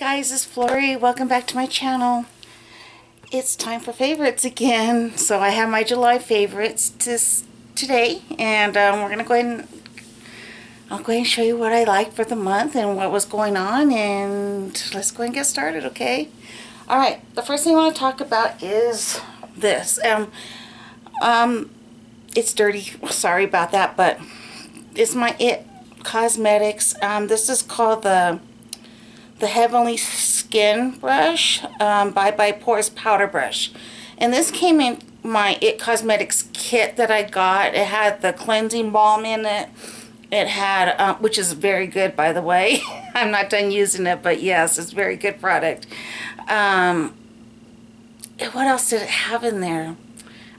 guys, it's Florrie. Welcome back to my channel. It's time for favorites again. So I have my July favorites today, and we're gonna go ahead and I'll go ahead and show you what I like for the month and what was going on, and let's go ahead and get started, okay? All right, the first thing I want to talk about is this. It's dirty. Sorry about that, but it's my itCosmetics. This is called the Heavenly Skin Brush by Pores Powder Brush, and this came in my itCosmetics kit that I got. It had the cleansing balm in it. It had, which is very good, by the way. I'm not done using it, but yes, it's a very good product. What else did it have in there?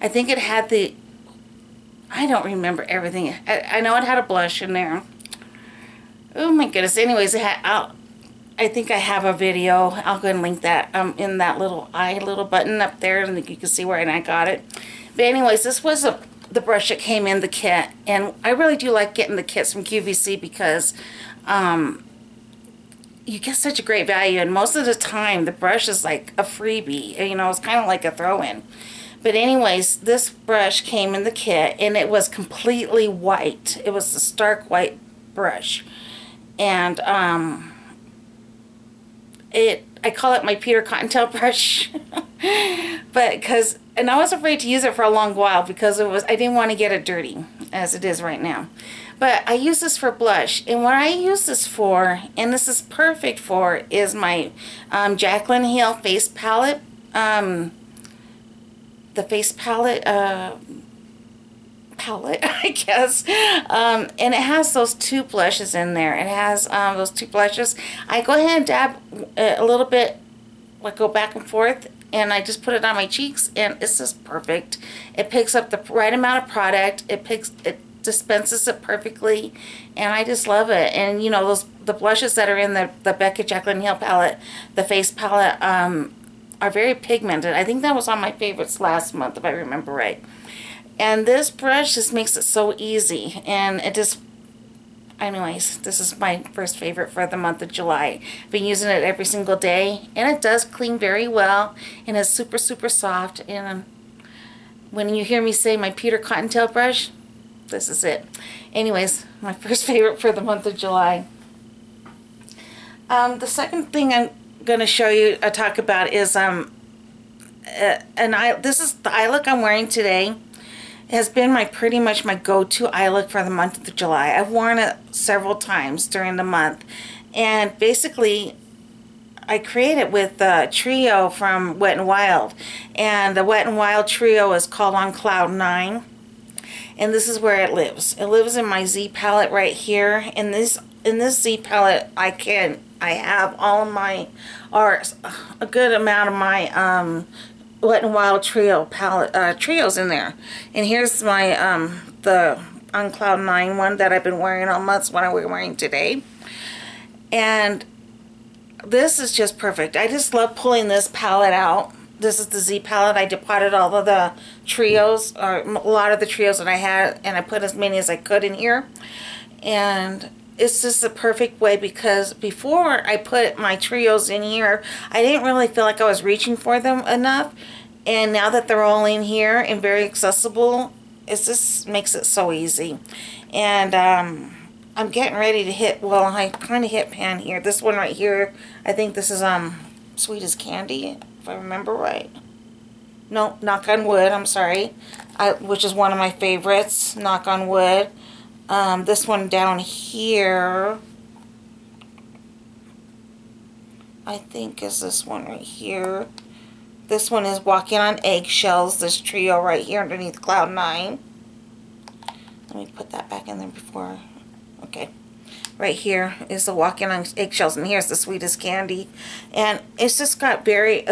I think it had the, I don't remember everything. I know it had a blush in there. Oh my goodness. Anyways, it had, I think I have a video. I'll go and link that in that little button up there, and you can see where I got it. But anyways, this was the brush that came in the kit, and I really do like getting the kits from QVC because you get such a great value, and most of the time the brush is like a freebie. You know, it's kind of like a throw-in. But anyways, this brush came in the kit, and it was completely white. It was a stark white brush, and I call it my Peter Cottontail brush, and I was afraid to use it for a long while because I didn't want to get it dirty as it is right now. But I use this for blush, and what I use this for, and this is perfect for, is my Jaclyn Hill face palette. The face palette, I guess, and it has those two blushes in there. It has those two blushes. I go ahead and dab a little bit, like go back and forth, and I just put it on my cheeks, and it's just perfect. It picks up the right amount of product. It dispenses it perfectly, and I just love it. And you know, the blushes that are in the Becca Jaclyn Hill palette, the face palette, are very pigmented. I think that was on my favorites last month, if I remember right. And this brush just makes it so easy, and it just, anyways, this is my first favorite for the month of July. I've been using it every single day, and it does clean very well, and it's super, super soft. And when you hear me say my Peter Cottontail brush, this is it. Anyways, my first favorite for the month of July. The second thing I'm going to show you, talk about is, this is the eye look I'm wearing today. It has been pretty much my go-to eye look for the month of July. I've worn it several times during the month, and basically I created with the trio from Wet n Wild, and the Wet n Wild trio is called On Cloud 9, and this is where it lives. It lives in my Z palette right here. In this Z palette, I have all of my, or a good amount of my Wet n Wild trio palette trios in there. And here's my the On Cloud 9 one that I've been wearing all month, what I'm wearing today. And this is just perfect. I just love pulling this palette out. This is the Z palette. I departed all of the trios, or a lot of the trios that I had, and I put as many as I could in here. And it's just the perfect way, because before I put my trios in here, I didn't really feel like I was reaching for them enough. And now that they're all in here and very accessible, it just makes it so easy. And I'm getting ready to hit, well, I kind of hit pan here. This one right here, I think this is Sweet as Candy, if I remember right. No, Knock on Wood, I'm sorry. Which is one of my favorites, Knock on Wood. This one down here, I think is this one right here. This one is Walking on Eggshells, this trio right here underneath Cloud 9. Let me put that back in there before, okay. Right here is the Walking on Eggshells, and here's the Sweet as Candy. And it's just got very,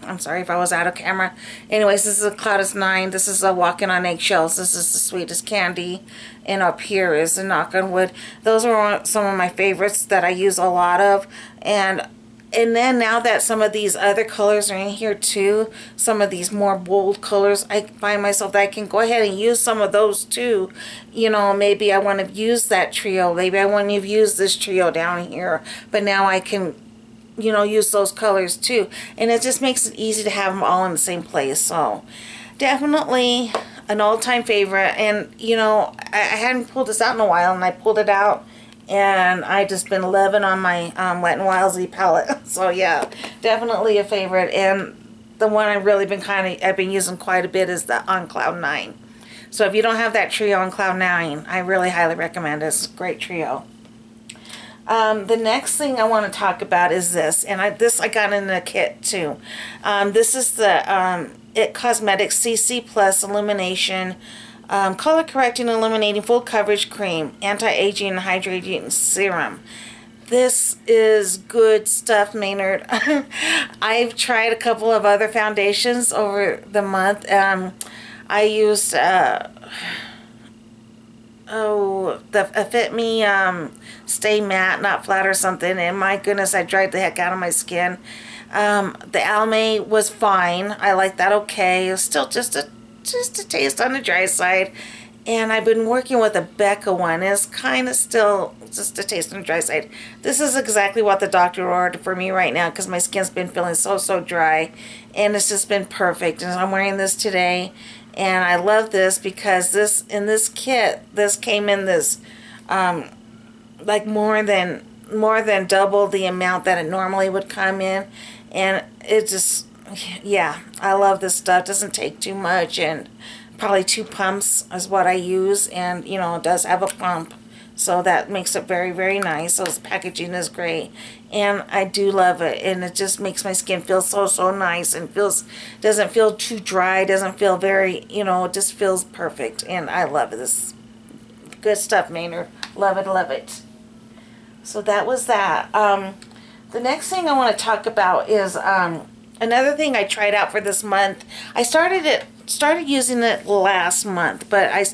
I'm sorry if I was out of camera. Anyways, this is a Cloud 9. This is a Walking on Eggshells. This is the Sweet as Candy. And up here is the Knock on Wood. Those are some of my favorites that I use a lot of. And then now that some of these other colors are in here too, some of these more bold colors, I find myself that I can go ahead and use some of those too. You know, maybe I want to use that trio. Maybe I want to use this trio down here. But now I can you know, use those colors too. And it just makes it easy to have them all in the same place. So definitely an all-time favorite. And you know, I hadn't pulled this out in a while, and I pulled it out, and I just been loving on my Wet n Wild Z palette. So yeah, definitely a favorite. And the one I've really been I've been using quite a bit is the On Cloud 9. So if you don't have that trio on Cloud 9, I really highly recommend it. It's a great trio. The next thing I want to talk about is this, and I got in a kit too. This is the itCosmetics CC Plus Illumination Color Correcting Illuminating Full Coverage Cream Anti-Aging and Hydrating Serum. This is good stuff, Maynard. I've tried a couple of other foundations over the month. I used the Fit Me Stay Matte, Not Flat or something, and my goodness, I dried the heck out of my skin. The Almay was fine. I like that okay. It was still just a taste on the dry side. And I've been working with a Becca one. It's kind of still just a taste on the dry side. This is exactly what the doctor ordered for me right now, because my skin's been feeling so dry, and it's just been perfect. And I'm wearing this today, and I love this because in this kit, this came in this like more than double the amount that it normally would come in, and it just, yeah, I love this stuff. It doesn't take too much, and probably 2 pumps is what I use, and you know, it does have a pump, so that makes it very nice. So its packaging is great, and I do love it, and it just makes my skin feel so nice, and doesn't feel too dry, doesn't feel very, you know, it just feels perfect, and I love this. Good stuff, Maynard. Love it. So that was that. The next thing I want to talk about is another thing I tried out for this month. I started using it last month, but I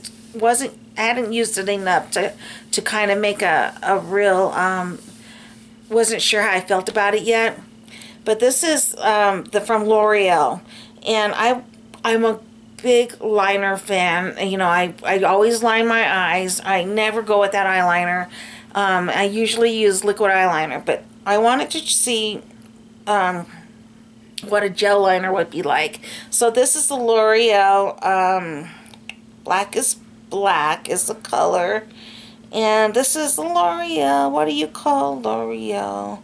hadn't used it enough to kind of make a real, wasn't sure how I felt about it yet. But this is from Loreal, and I'm a big liner fan. You know, I always line my eyes. I never go with that eyeliner. I usually use liquid eyeliner, but I wanted to see what a gel liner would be like. So this is the Loreal Blackest Black is the color, and this is the Loreal, what do you call Loreal?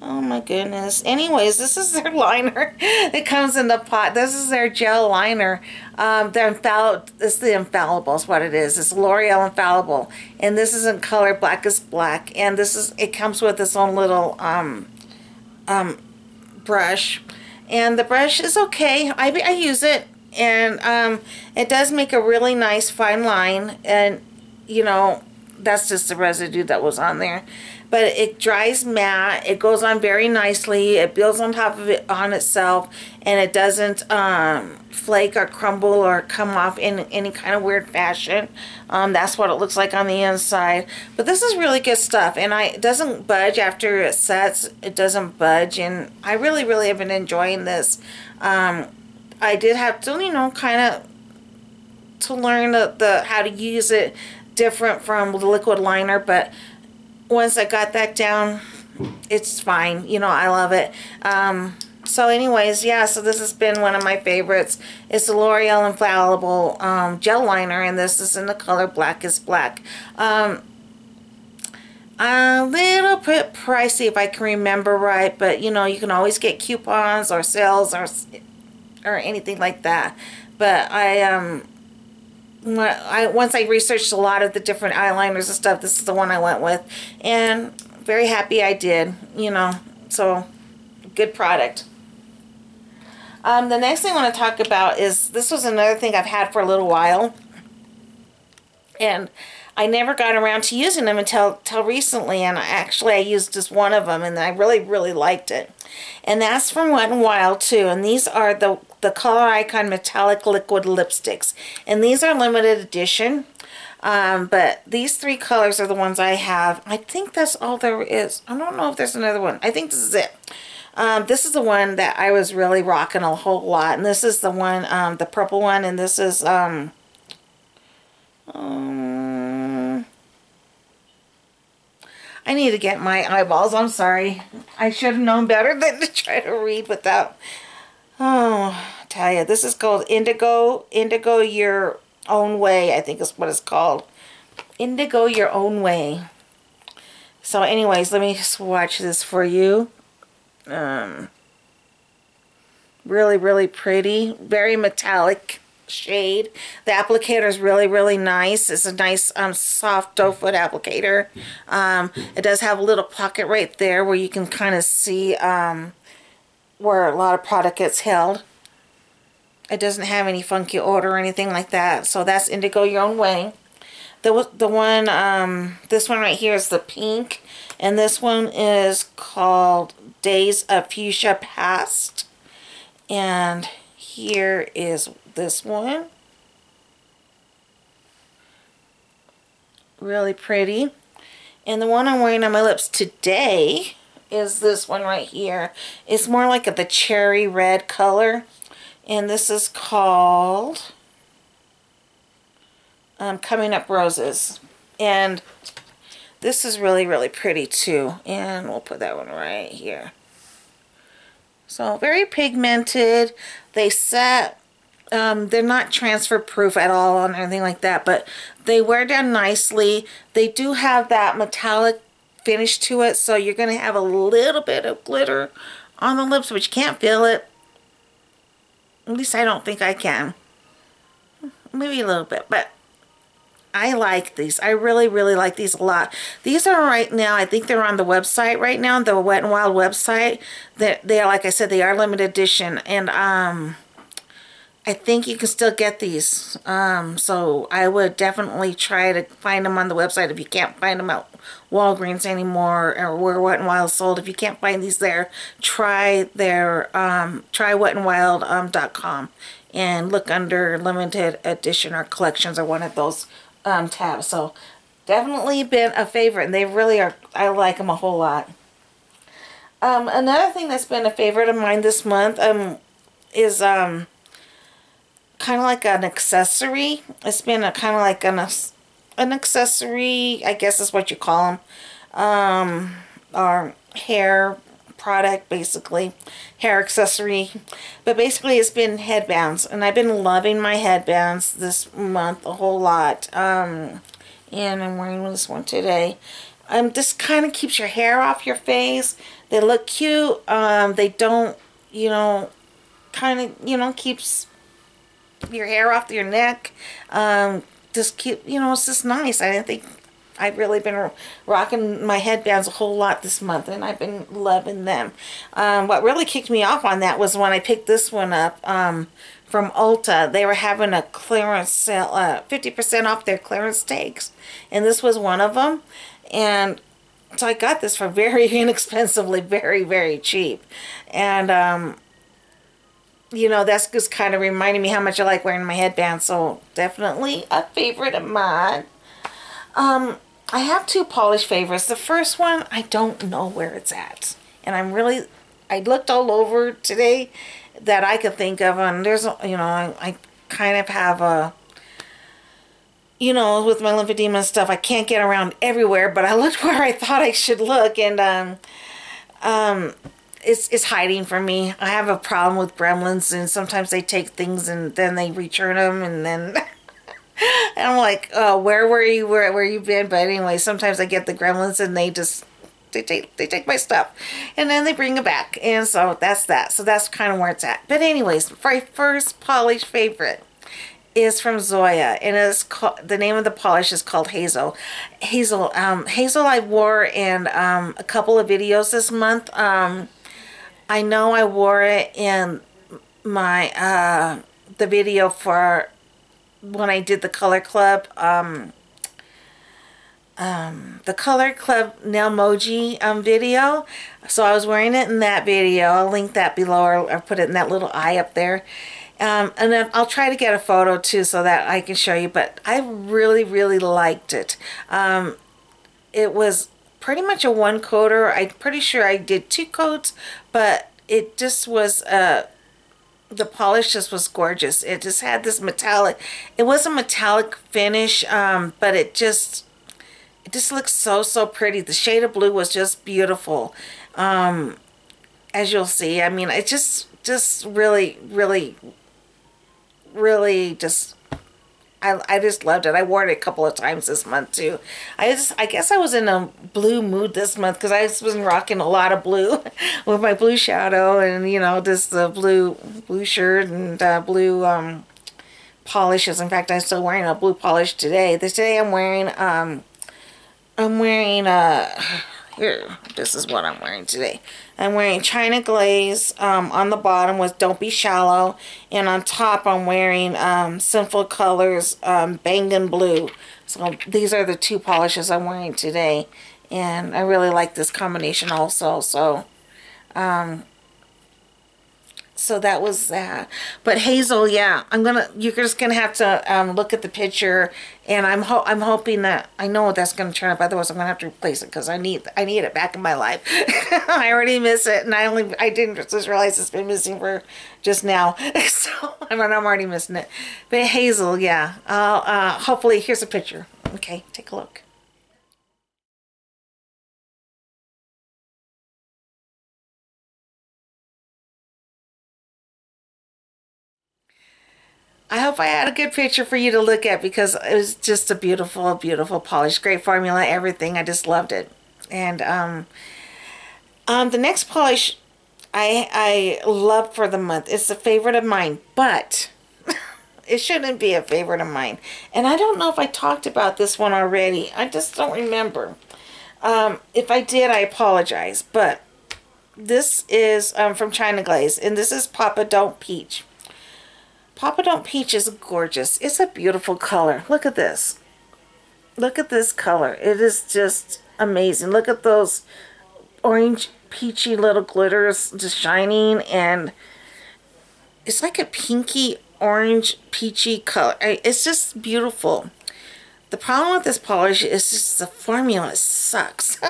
Oh my goodness. Anyways, this is their liner. It comes in the pot. This is their gel liner. It's the Infallible is what it is. It's L'Oreal Infallible, and this is in color Blackest Black, and it comes with its own little brush, and the brush is okay. I use it, and it does make a really nice fine line, and you know, that's just the residue that was on there. But it dries matte, it goes on very nicely, it builds on top of it on itself, and it doesn't flake or crumble or come off in any kind of weird fashion. That's what it looks like on the inside. But this is really good stuff, and it doesn't budge after it sets. It doesn't budge, and I really have been enjoying this. I did have to, you know, kind of to learn how to use it different from the liquid liner, but once I got that down, it's fine. You know, I love it. So anyways, yeah, so this has been one of my favorites. It's the L'Oreal Infallible gel liner, and this is in the color Blackest Black. A little bit pricey if I can remember right, but you know, you can always get coupons or sales or anything like that. But once I researched a lot of the different eyeliners and stuff, this is the one I went with, and very happy I did, you know, so good product. The next thing I want to talk about is, this was another thing I've had for a little while, and I never got around to using them until recently, and I used just one of them, and I really liked it. And that's from Wet n Wild too, and these are the ColorIcon Metallic Liquid Lipsticks, and these are limited edition. But these 3 colors are the ones I have. I think that's all there is. I don't know if there's another one. I think this is it. This is the one that I was really rocking a whole lot, and this is the one, the purple one, and this is I need to get my eyeballs. I'm sorry. I should have known better than to try to read without. Oh, I tell you, this is called Indigo. Indigo Your Own Way, I think is what it's called. Indigo Your Own Way. So anyways, let me swatch this for you. Really, really pretty. Very metallic shade. The applicator is really, really nice. It's a nice soft doe foot applicator. It does have a little pocket right there where you can kind of see where a lot of product gets held. It doesn't have any funky odor or anything like that. So that's Indigo Your Own Way. The one, this one right here is the pink, and this one is called Days of Fuchsia Past. And here is this one. Really pretty. And the one I'm wearing on my lips today is this one right here. It's more like the cherry red color. And this is called Coming Up Roses. And this is really, really pretty too. And we'll put that one right here. So very pigmented. They set, they're not transfer proof at all or anything like that, but they wear down nicely. They do have that metallic finish to it, so you're going to have a little bit of glitter on the lips, but you can't feel it. At least I don't think I can. Maybe a little bit, but I like these. I really, really like these a lot. These are right now, I think they're on the website right now, the Wet n Wild website. They are, like I said, they are limited edition. And I think you can still get these. So I would definitely try to find them on the website if you can't find them at Walgreens anymore, or where Wet n Wild sold. If you can't find these there, try their try wetnwild.com and look under limited edition or collections or one of those tabs. So definitely been a favorite, and they really are. I like them a whole lot. Another thing that's been a favorite of mine this month is kind of like an accessory. It's been a kind of like an accessory, I guess is what you call them, or hair product, basically hair accessory. But basically it's been headbands, and I've been loving my headbands this month a whole lot. And I'm wearing this one today. This kind of keeps your hair off your face. They look cute. They don't, you know, kind of, you know, keeps your hair off your neck. Just keep, you know, it's just nice. I didn't think, I've really been rocking my headbands a whole lot this month, and I've been loving them. What really kicked me off on that was when I picked this one up from Ulta. They were having a clearance sale, 50% off their clearance tags, and this was one of them. And so I got this for very inexpensively, very, very cheap. And you know, that's just kind of reminding me how much I like wearing my headband. So definitely a favorite of mine. I have two polish favorites. The first one, I don't know where it's at. And I looked all over today that I could think of. And there's, you know, I kind of have a, you know, with my lymphedema and stuff, I can't get around everywhere. But I looked where I thought I should look. And it's hiding from me. I have a problem with Gremlins, and sometimes they take things and then they return them, and then and I'm like, oh, where were you? Where you been? But anyway, sometimes I get the Gremlins and they take my stuff, and then they bring it back, and so that's that. So that's kind of where it's at. But anyways, my first polish favorite is from Zoya, and it's called, the name of the polish is called Hazel. Hazel I wore in a couple of videos this month. I know I wore it in my the video for when I did the Color Club nail emoji video. So I was wearing it in that video. I'll link that below, or I'll put it in that little eye up there. And then I'll try to get a photo too so that I can show you. But I really, really liked it. It was pretty much a one coater. I'm pretty sure I did 2 coats, but it just was the polish just was gorgeous. It just had this metallic, it was a metallic finish, but it it just looks so pretty. The shade of blue was just beautiful. As you'll see, I mean, it just really just, I just loved it. I wore it a couple of times this month too. I guess I was in a blue mood this month because I was rocking a lot of blue with my blue shadow and, you know, just the blue shirt and blue polishes. In fact, I'm still wearing a blue polish today. Today I'm wearing here, this is what I'm wearing today. I'm wearing China Glaze on the bottom with Don't Be Shallow. And on top I'm wearing Sinful Colors Bangin' Blue. So these are the two polishes I'm wearing today. And I really like this combination also. So that was that. But Hazel, yeah, you're just gonna have to look at the picture, and I'm hoping that, I know that's gonna turn up. Otherwise, I'm gonna have to replace it because I need it back in my life. I already miss it, and I didn't just realize it's been missing for just now. So I'm already missing it. But Hazel, yeah, hopefully here's a picture. Okay, take a look. I hope I had a good picture for you to look at because it was just a beautiful polish. Great formula, everything. I just loved it. And the next polish I love for the month. It's a favorite of mine, but it shouldn't be a favorite of mine. And I don't know if I talked about this one already. I just don't remember. If I did, I apologize. But this is from China Glaze, and this is Papa Don't Peach. Papa Don't Peach is gorgeous. It's a beautiful color. Look at this. Look at this color. It is just amazing. Look at those orange peachy little glitters just shining, and it's like a pinky orange peachy color. It's just beautiful. The problem with this polish is just the formula sucks.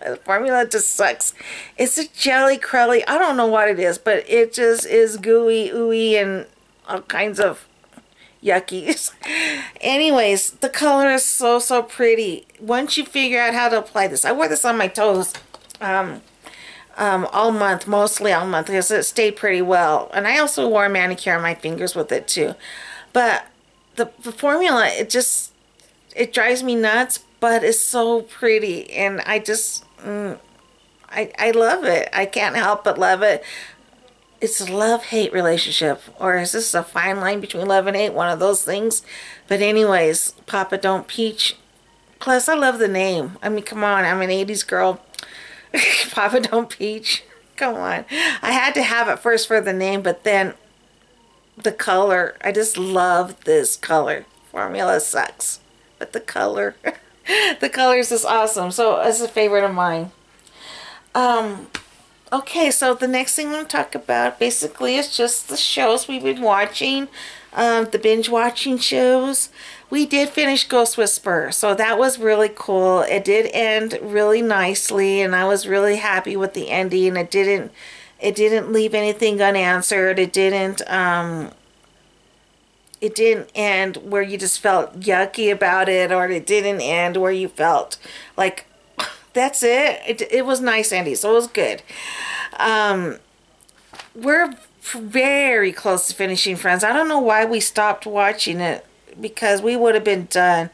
The formula just sucks. It's a jelly crelly. I don't know what it is, but it just is gooey, ooey, and all kinds of yuckies. Anyways, the color is so pretty. Once you figure out how to apply this, I wore this on my toes all month, mostly all month, because it stayed pretty well. And I also wore a manicure on my fingers with it too. But the formula, it drives me nuts, but it's so pretty, and I just I love it. I can't help but love it. It's a love-hate relationship, or is this a fine line between love and hate? One of those things. But anyways, Papa Don't Peach. Plus, I love the name. I mean, come on, I'm an 80s girl. Papa Don't Peach. Come on. I had to have it first for the name, but then the color. I just love this color. Formula sucks, but the color, the color is just awesome. So it's a favorite of mine. Okay, so the next thing I'm going to talk about basically is just the shows we've been watching, the binge watching shows. We did finish Ghost Whisperer, so that was really cool. It did end really nicely, and I was really happy with the ending. It didn't leave anything unanswered. It didn't end where you just felt yucky about it, or it didn't end where you felt like, that's it. It was nice ending, so it was good. We're very close to finishing Friends. I don't know why we stopped watching it, because we would have been done.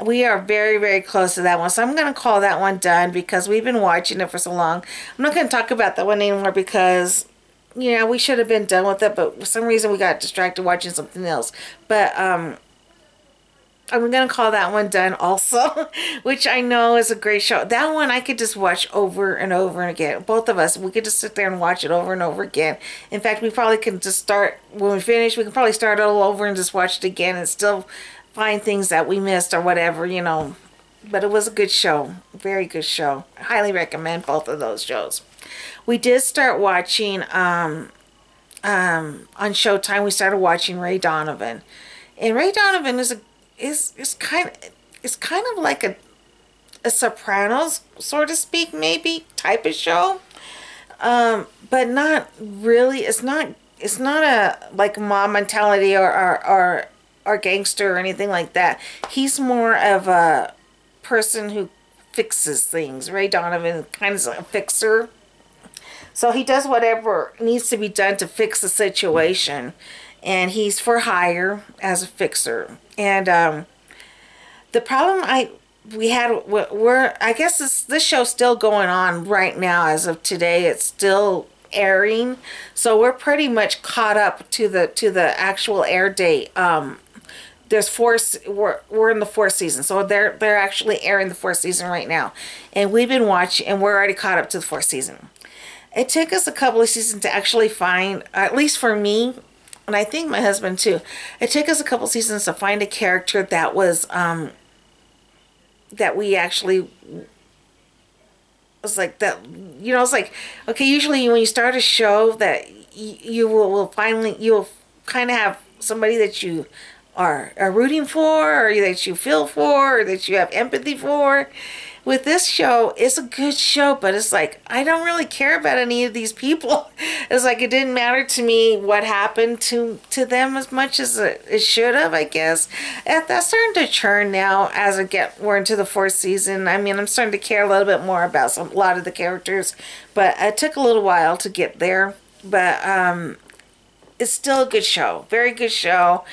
We are very close to that one, so I'm going to call that one done because we've been watching it for so long. I'm not going to talk about that one anymore because, you know, we should have been done with it, but for some reason we got distracted watching something else. But I'm going to call that one done also, which I know is a great show. That one I could just watch over and over again. Both of us, we could just sit there and watch it over and over again. In fact, we probably could just start, when we finish, we can probably start all over and just watch it again and still find things that we missed or whatever, you know. But it was a good show. Very good show. I highly recommend both of those shows. We did start watching, on Showtime, we started watching Ray Donovan. And Ray Donovan is kind of like a Sopranos, so to speak, maybe type of show, but not really. It's not a like mob mentality or gangster or anything like that. He's more of a person who fixes things. Ray Donovan kind of a fixer. So he does whatever needs to be done to fix the situation. And he's for hire as a fixer. And the problem I guess this show's still going on right now as of today. It's still airing. So we're pretty much caught up to the actual air date. There's we're in the fourth season, so they're actually airing the fourth season right now, and we've been watching, and we're already caught up to the fourth season. It took us a couple of seasons to actually find, at least for me, and I think my husband too. It took us a couple seasons to find a character that was that we actually was like that. You know, it's like, okay, usually when you start a show that you'll kind of have somebody that you are rooting for, or that you feel for, or that you have empathy for. With this show, it's a good show, but it's like, I don't really care about any of these people. It's like, it didn't matter to me what happened to them as much as it should have, I guess. And that's starting to churn now as we're into the fourth season. I mean, I'm starting to care a little bit more about a lot of the characters, but it took a little while to get there. But it's still a good show. Very good show.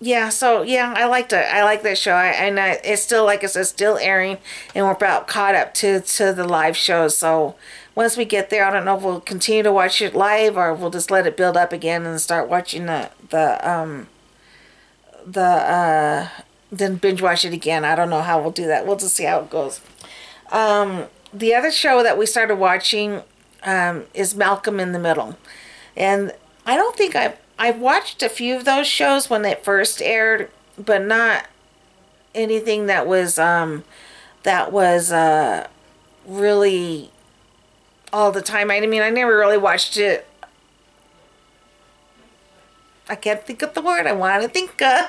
Yeah, so yeah, I like that show. It's still, like I said, still airing, and we're about caught up to the live shows. So once we get there, I don't know if we'll continue to watch it live, or we'll just let it build up again and start watching then binge watch it again. I don't know how we'll do that. We'll just see how it goes. The other show that we started watching is Malcolm in the Middle, and I don't think I've watched a few of those shows when it first aired, but not anything that was really all the time. I mean, I never really watched it. I can't think of the word I want to think of.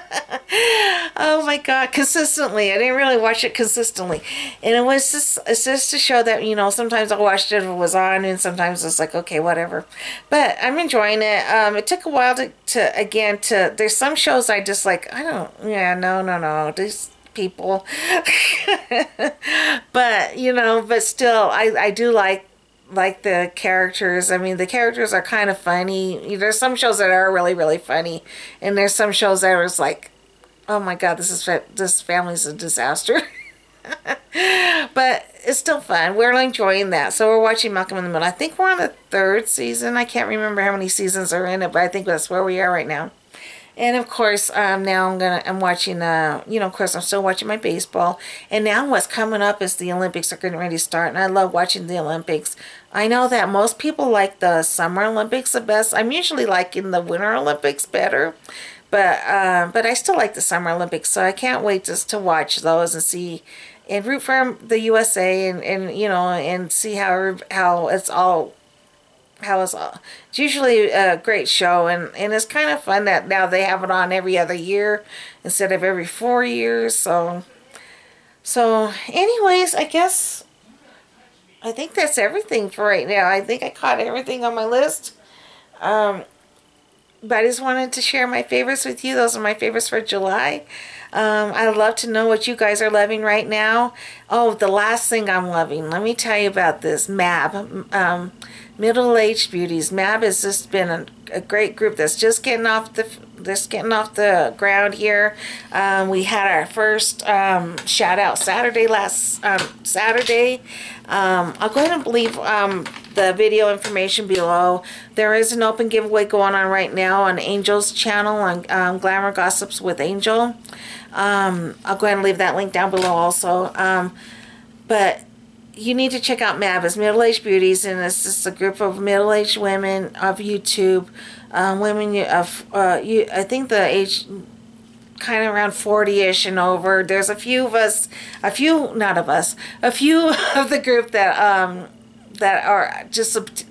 Oh my God, consistently. I didn't really watch it consistently. And it's just a show that, you know, sometimes I watched it if it was on, and sometimes it's like, okay, whatever. But I'm enjoying it. It took a while to there's some shows I just like, no, these people. But, you know, but still, I do like the characters. I mean, the characters are kind of funny. There's some shows that are really, really funny, and there's some shows that are like, oh my God, this family's a disaster. But it's still fun. We're enjoying that. So we're watching Malcolm in the Middle. I think we're on the third season. I can't remember how many seasons are in it, but I think that's where we are right now. And of course, now I'm watching, of course, I'm still watching my baseball. And now what's coming up is the Olympics are getting ready to start. And I love watching the Olympics. I know that most people like the Summer Olympics the best. I'm usually liking the Winter Olympics better. But I still like the Summer Olympics. So I can't wait just to watch those and see and root for the USA and see how it's usually a great show, and it's kind of fun that now they have it on every other year instead of every 4 years. So anyways, I think that's everything for right now. I think I caught everything on my list. But I just wanted to share my favorites with you. Those are my favorites for July. I'd love to know what you guys are loving right now. Oh, the last thing I'm loving. Let me tell you about this. M.A.B. Middle-aged Beauties. M.A.B. has just been a great group that's just getting off the ground here. We had our first shout out Saturday last Saturday. I'll go ahead and leave the video information below. There is an open giveaway going on right now on Angel's channel on Glamour Gossips with Angel. I'll go ahead and leave that link down below also. But you need to check out M.A.B. It's Middle-Aged Beauties, and it's just a group of middle-aged women of YouTube. Women of, I think the age kind of around 40-ish and over. There's a few of the group that are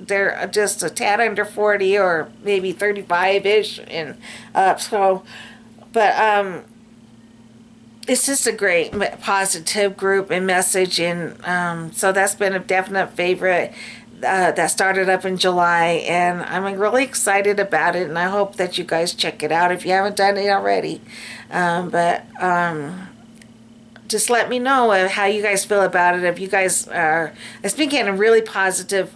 they're just a tad under 40 or maybe 35-ish and up. So, but it's just a great positive group and message, and so that's been a definite favorite. that started up in July, and I'm really excited about it, and I hope that you guys check it out if you haven't done it already. Just let me know how you guys feel about it. If you guys are, it's been getting really positive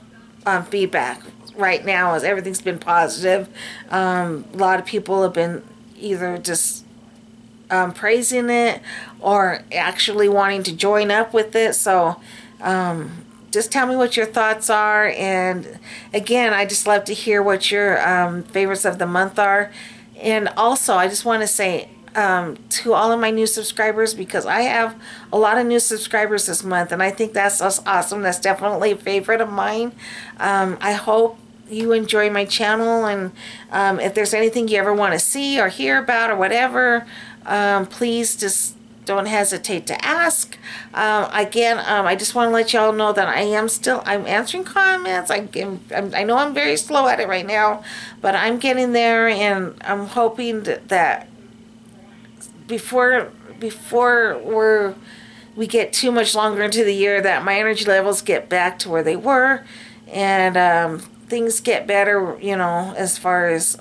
feedback right now, as everything's been positive. A lot of people have been either just praising it or actually wanting to join up with it. So just tell me what your thoughts are, and again, I just love to hear what your favorites of the month are. And also, I just want to say to all of my new subscribers, because I have a lot of new subscribers this month, and I think that's awesome. That's definitely a favorite of mine. I hope you enjoy my channel, and if there's anything you ever want to see or hear about or whatever, please just don't hesitate to ask. Again, I just want to let y'all know that I'm answering comments. I know I'm very slow at it right now, but I'm getting there, and I'm hoping that before we get too much longer into the year, that my energy levels get back to where they were, and things get better, you know, as far as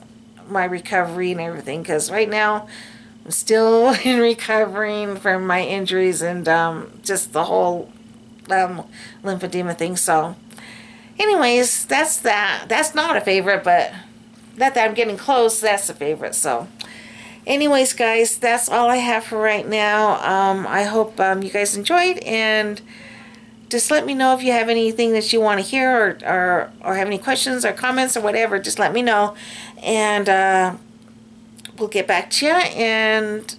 my recovery and everything, because right now I'm still in recovering from my injuries and just the whole lymphedema thing. So anyways, that's that. That's not a favorite, but not that I'm getting close, that's a favorite. So anyways, guys, that's all I have for right now. I hope you guys enjoyed, and just let me know if you have anything that you want to hear, or have any questions or comments or whatever. Just let me know, and we'll get back to you. And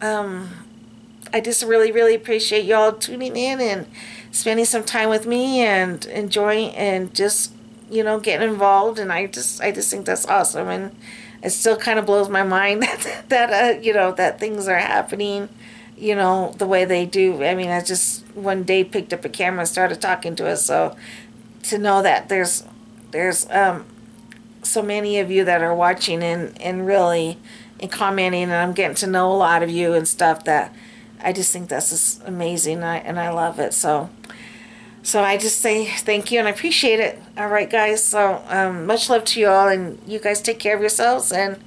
I just really appreciate y'all tuning in and spending some time with me and enjoying and just, you know, getting involved. And I just think that's awesome, and it still kind of blows my mind that you know, that things are happening, you know, the way they do. I mean, I just one day picked up a camera and started talking to us. So to know that there's so many of you that are watching and really commenting, and I'm getting to know a lot of you and stuff, that I just think that's just amazing, and I love it. So I just say thank you, and I appreciate it. All right, guys. So much love to you all, and you guys take care of yourselves, and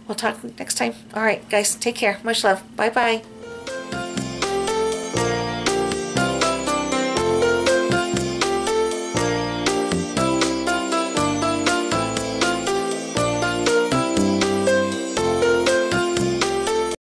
we'll talk next time. All right, guys, take care. Much love. Bye-bye.